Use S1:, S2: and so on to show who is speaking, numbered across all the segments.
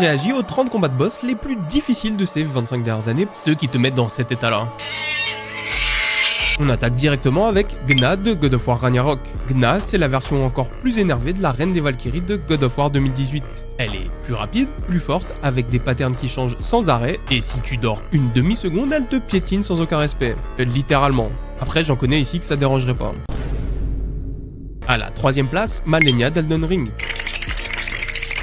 S1: réagit aux 30 combats de boss les plus difficiles de ces 25 dernières années, ceux qui te mettent dans cet état-là. On attaque directement avec Gna de God of War Ragnarok. Gna, c'est la version encore plus énervée de la Reine des Valkyries de God of War 2018. Elle est plus rapide, plus forte, avec des patterns qui changent sans arrêt, et si tu dors une demi-seconde, elle te piétine sans aucun respect. Littéralement. Après, j'en connais ici que ça dérangerait pas. À la 3ème place, Malenia d'Elden Ring.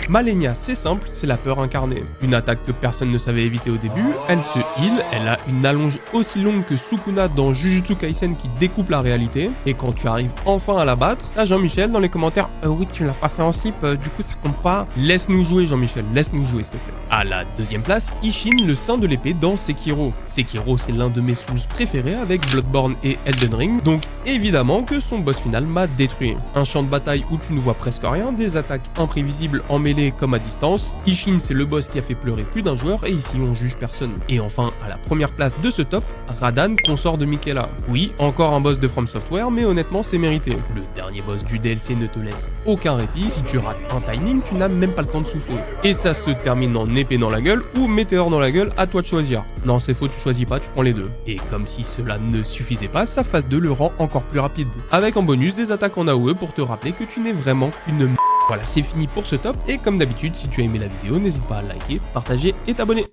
S1: Malenia, c'est simple, c'est la peur incarnée. Une attaque que personne ne savait éviter au début, elle se heal, elle a une allonge aussi longue que Sukuna dans Jujutsu Kaisen qui découpe la réalité, et quand tu arrives enfin à la battre, t'as Jean-Michel dans les commentaires « Oui, tu l'as pas fait en slip, du coup ça compte pas ». Laisse-nous jouer Jean-Michel, laisse-nous jouer s'il te plaît. À la 2ème place, Isshin, le saint de l'épée dans Sekiro. Sekiro, c'est l'un de mes Souls préférés avec Bloodborne et Elden Ring, donc évidemment que son boss final m'a détruit. Un champ de bataille où tu ne vois presque rien, des attaques imprévisibles en mêlée comme à distance. Isshin, c'est le boss qui a fait pleurer plus d'un joueur et ici on juge personne. Et enfin, à la première place de ce top, Radan, consort de Miquella. Oui, encore un boss de From Software, mais honnêtement c'est mérité. Le dernier boss du DLC ne te laisse aucun répit, si tu rates un timing, tu n'as même pas le temps de souffler. Et ça se termine en épée dans la gueule ou météore dans la gueule, à toi de choisir. Non, c'est faux, tu choisis pas, tu prends les deux. Et comme si cela ne suffisait pas, sa phase 2 le rend encore plus rapide. Avec en bonus des attaques en AOE pour te rappeler que tu n'es vraiment qu'une Voilà, c'est fini pour ce top, et comme d'habitude, si tu as aimé la vidéo, n'hésite pas à liker, partager et t'abonner.